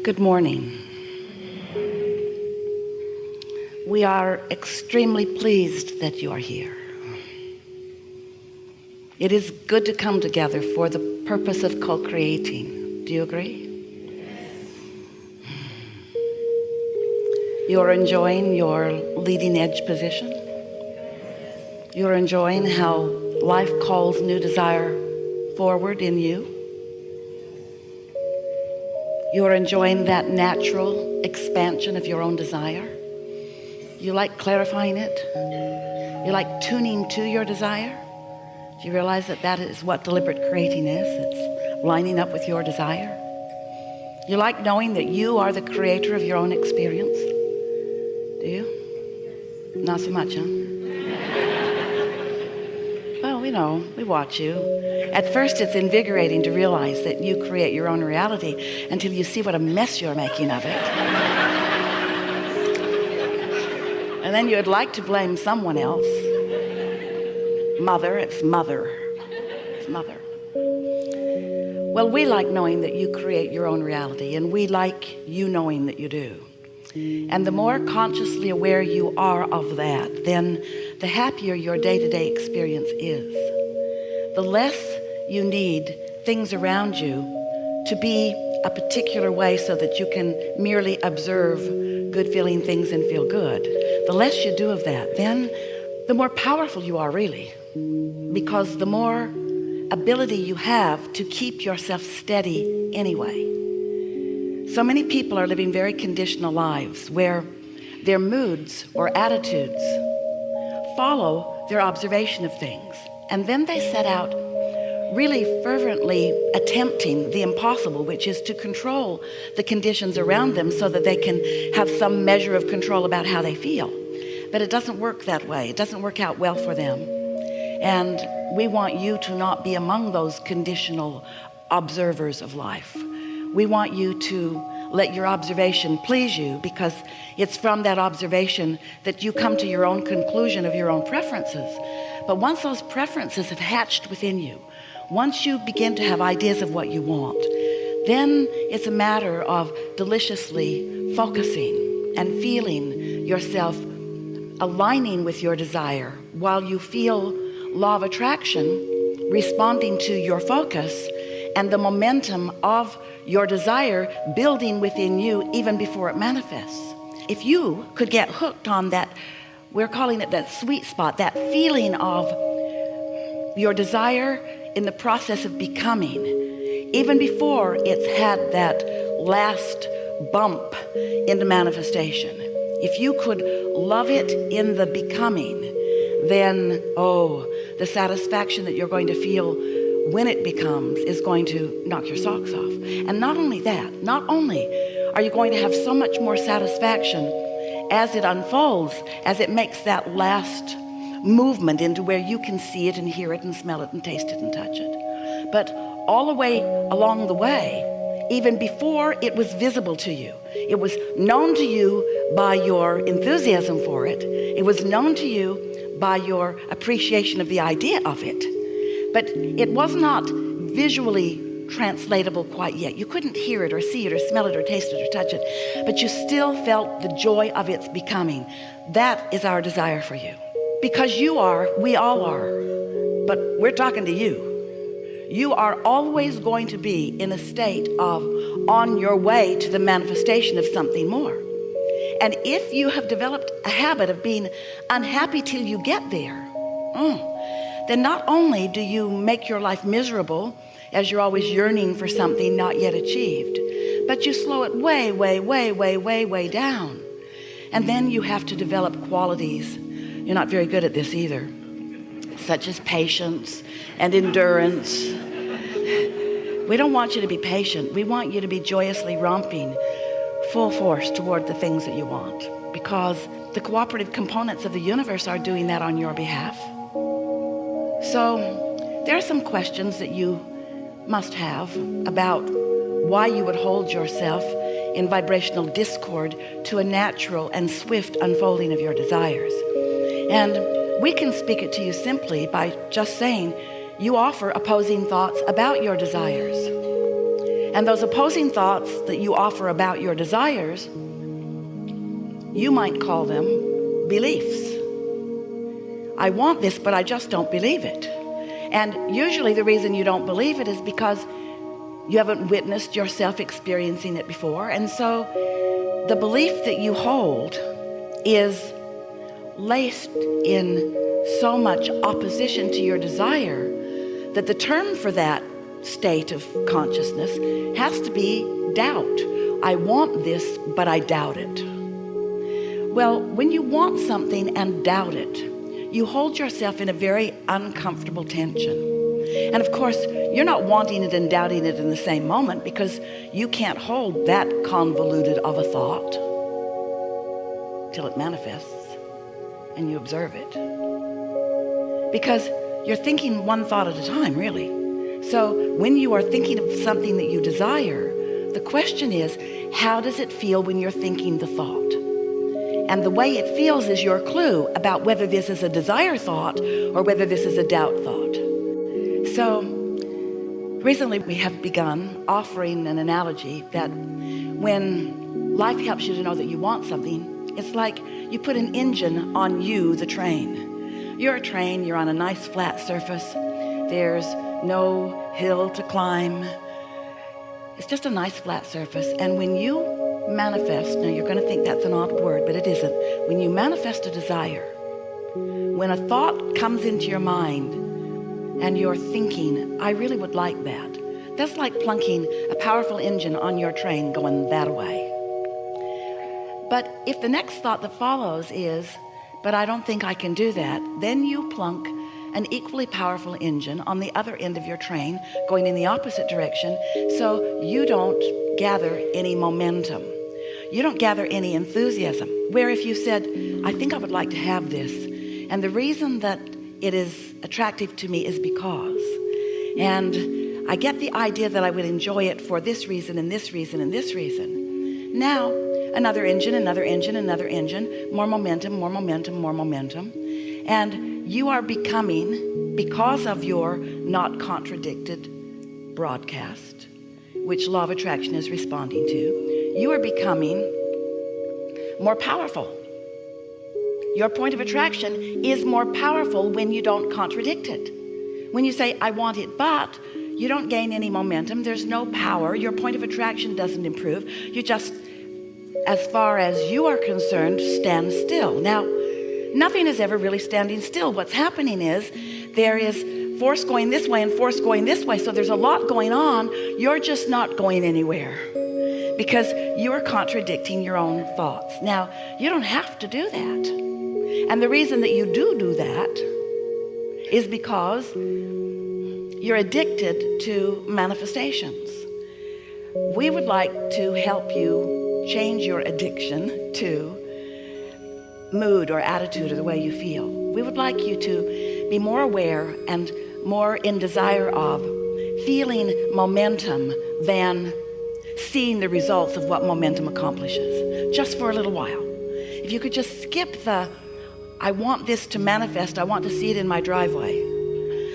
Good morning. We are extremely pleased that you are here. It is good to come together for the purpose of co-creating. Do you agree? You're enjoying your leading edge position. You're enjoying how life calls new desire forward in you. You're enjoying that natural expansion of your own desire. You like clarifying it. You like tuning to your desire. Do you realize that that is what deliberate creating is? It's lining up with your desire. You like knowing that you are the creator of your own experience. Do you? Not so much, huh? Well, we know, we watch you. At first it's invigorating to realize that you create your own reality until you see what a mess you're making of it. And then you would like to blame someone else. Mother, it's mother. It's mother. Well, we like knowing that you create your own reality, and we like you knowing that you do. And the more consciously aware you are of that, then the happier your day-to-day experience is. The less you need things around you to be a particular way so that you can merely observe good feeling things and feel good. The less you do of that, then the more powerful you are really, because the more ability you have to keep yourself steady anyway. So many people are living very conditional lives where their moods or attitudes follow their observation of things, and then they set out really fervently attempting the impossible, which is to control the conditions around them so that they can have some measure of control about how they feel. But it doesn't work that way. It doesn't work out well for them. And we want you to not be among those conditional observers of life. We want you to let your observation please you, because it's from that observation that you come to your own conclusion of your own preferences. But once those preferences have hatched within you, once you begin to have ideas of what you want, then it's a matter of deliciously focusing and feeling yourself aligning with your desire while you feel law of attraction responding to your focus and the momentum of your desire building within you even before it manifests. If you could get hooked on that, we're calling it that sweet spot, that feeling of your desire in the process of becoming, even before it's had that last bump into manifestation. If you could love it in the becoming, then, oh, the satisfaction that you're going to feel when it becomes is going to knock your socks off. And not only that, not only are you going to have so much more satisfaction as it unfolds, as it makes that last movement into where you can see it and hear it and smell it and taste it and touch it, but all the way along the way, even before it was visible to you, it was known to you by your enthusiasm for it. It was known to you by your appreciation of the idea of it, but it was not visually translatable quite yet. You couldn't hear it or see it or smell it or taste it or touch it, but you still felt the joy of its becoming. That is our desire for you. Because you are, we all are, but we're talking to you. You are always going to be in a state of on your way to the manifestation of something more. And if you have developed a habit of being unhappy till you get there, then not only do you make your life miserable as you're always yearning for something not yet achieved, but you slow it way, way, way, way, way, way down. And then you have to develop qualities. You're not very good at this either, such as patience and endurance. We don't want you to be patient. We want you to be joyously romping full force toward the things that you want, because the cooperative components of the universe are doing that on your behalf. So there are some questions that you must have about why you would hold yourself in vibrational discord to a natural and swift unfolding of your desires. And we can speak it to you simply by just saying you offer opposing thoughts about your desires. And those opposing thoughts that you offer about your desires, you might call them beliefs. I want this, but I just don't believe it. And usually the reason you don't believe it is because you haven't witnessed yourself experiencing it before. And so the belief that you hold is laced in so much opposition to your desire that the term for that state of consciousness has to be doubt. I want this, but I doubt it. Well, when you want something and doubt it, you hold yourself in a very uncomfortable tension. And of course, you're not wanting it and doubting it in the same moment, because you can't hold that convoluted of a thought till it manifests and you observe it. Because you're thinking one thought at a time, really. So when you are thinking of something that you desire, the question is, how does it feel when you're thinking the thought? And the way it feels is your clue about whether this is a desire thought or whether this is a doubt thought. So recently we have begun offering an analogy that when life helps you to know that you want something, it's like you put an engine on you, the train. You're a train, you're on a nice flat surface. There's no hill to climb. It's just a nice flat surface. And when you manifest, now you're going to think that's an odd word, but it isn't. When you manifest a desire, when a thought comes into your mind and you're thinking, I really would like that, that's like plunking a powerful engine on your train going that way. But if the next thought that follows is, but I don't think I can do that, then you plunk an equally powerful engine on the other end of your train going in the opposite direction, so you don't gather any momentum. You don't gather any enthusiasm. Where if you said, I think I would like to have this, and the reason that it is attractive to me is because, and I get the idea that I would enjoy it for this reason and this reason and this reason. Now, another engine, another engine, another engine, more momentum, more momentum, more momentum. And you are becoming, because of your not contradicted broadcast, which law of attraction is responding to, you are becoming more powerful. Your point of attraction is more powerful when you don't contradict it. When you say, I want it, but you don't gain any momentum, there's no power, your point of attraction doesn't improve. You just, as far as you are concerned, stand still. Now, nothing is ever really standing still. What's happening is there is force going this way and force going this way. So there's a lot going on. You're just not going anywhere because you are contradicting your own thoughts. Now, you don't have to do that. And the reason that you do that is because you're addicted to manifestations. We would like to help you change your addiction to mood or attitude or the way you feel. We would like you to be more aware and more in desire of feeling momentum than seeing the results of what momentum accomplishes, just for a little while. If you could just skip the, I want this to manifest, I want to see it in my driveway.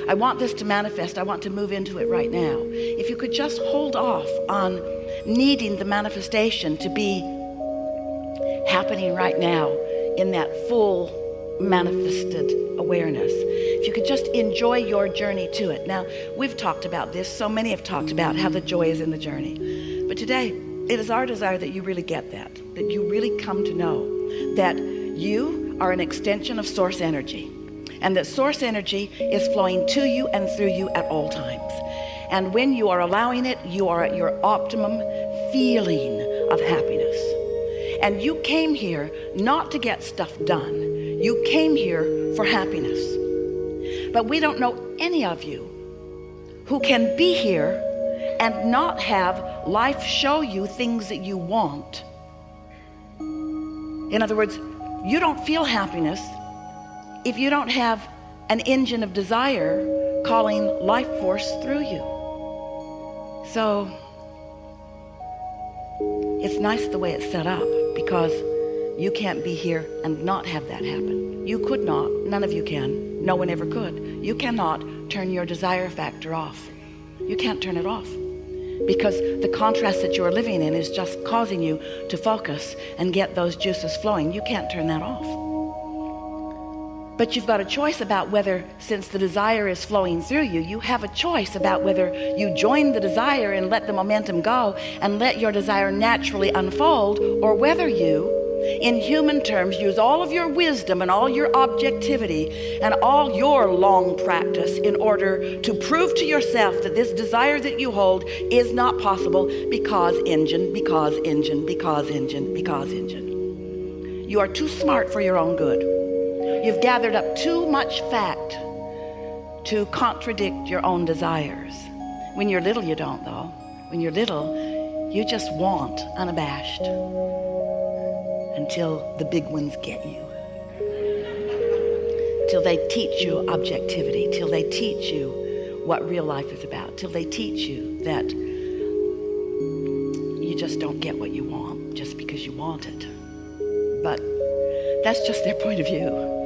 I want this to manifest, I want to move into it right now. If you could just hold off on needing the manifestation to be happening right now in that full manifested awareness. If you could just enjoy your journey to it. Now, we've talked about this. So many have talked about how the joy is in the journey. But today, it is our desire that you really get that you really come to know that you are an extension of source energy, and that source energy is flowing to you and through you at all times. And when you are allowing it, you are at your optimum feeling of happiness. And you came here not to get stuff done. You came here for happiness. But we don't know any of you who can be here and not have life show you things that you want. In other words, you don't feel happiness if you don't have an engine of desire calling life force through you. So it's nice the way it's set up, because you can't be here and not have that happen. You could not, none of you can, no one ever could. You cannot turn your desire factor off. You can't turn it off. because the contrast that you're living in is just causing you to focus and get those juices flowing. You can't turn that off. But you've got a choice about whether, since the desire is flowing through you, you have a choice about whether you join the desire and let the momentum go and let your desire naturally unfold, or whether you, in human terms, use all of your wisdom and all your objectivity and all your long practice in order to prove to yourself that this desire that you hold is not possible because engine, because engine, because engine, because engine. You are too smart for your own good. You've gathered up too much fact to contradict your own desires. When you're little, you don't, though. When you're little, you just want unabashed until the big ones get you. Till they teach you objectivity, till they teach you what real life is about, till they teach you that you just don't get what you want just because you want it. But that's just their point of view.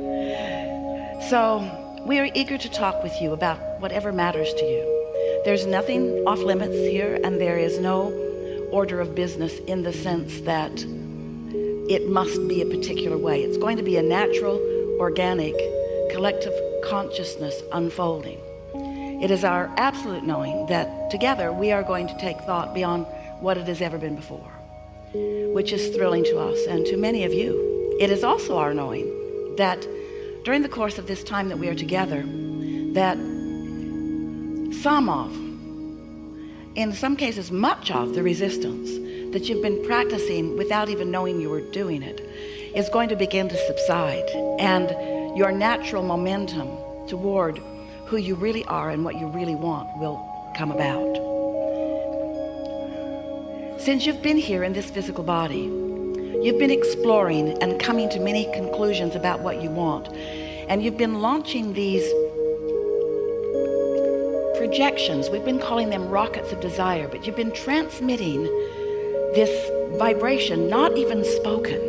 So we are eager to talk with you about whatever matters to you. There's nothing off limits here, and there is no order of business in the sense that it must be a particular way. It's going to be a natural, organic, collective consciousness unfolding. It is our absolute knowing that together we are going to take thought beyond what it has ever been before, which is thrilling to us and to many of you. It is also our knowing that during the course of this time that we are together, that some of, in some cases much of, the resistance that you've been practicing without even knowing you were doing it is going to begin to subside, and your natural momentum toward who you really are and what you really want will come about. Since you've been here in this physical body, you've been exploring and coming to many conclusions about what you want, and you've been launching these projections. We've been calling them rockets of desire, but you've been transmitting this vibration, not even spoken,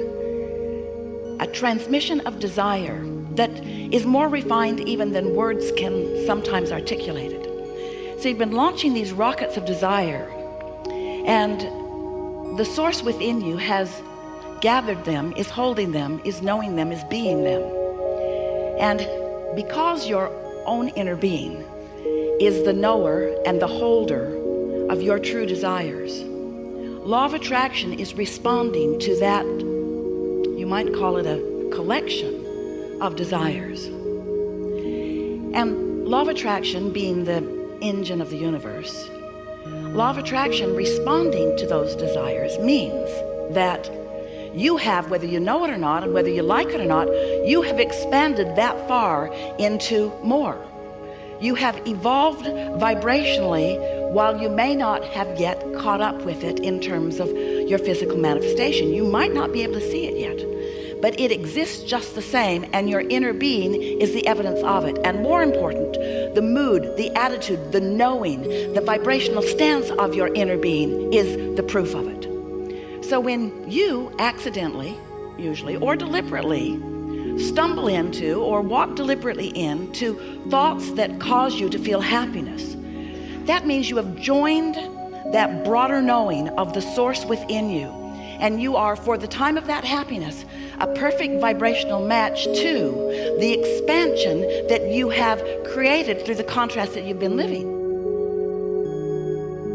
a transmission of desire that is more refined even than words can sometimes articulate it. So you've been launching these rockets of desire, and the source within you has gathered them, is holding them, is knowing them, is being them. And because your own inner being is the knower and the holder of your true desires, law of attraction is responding to that, you might call it a collection of desires. And law of attraction being the engine of the universe, law of attraction responding to those desires means that you have, whether you know it or not, and whether you like it or not, you have expanded that far into more. You have evolved vibrationally while you may not have yet caught up with it in terms of your physical manifestation. You might not be able to see it yet, but it exists just the same, and your inner being is the evidence of it. And more important, the mood, the attitude, the knowing, the vibrational stance of your inner being is the proof of it. So when you accidentally, usually, or deliberately stumble into or walk deliberately into thoughts that cause you to feel happiness, that means you have joined that broader knowing of the source within you, and you are, for the time of that happiness, a perfect vibrational match to the expansion that you have created through the contrast that you've been living.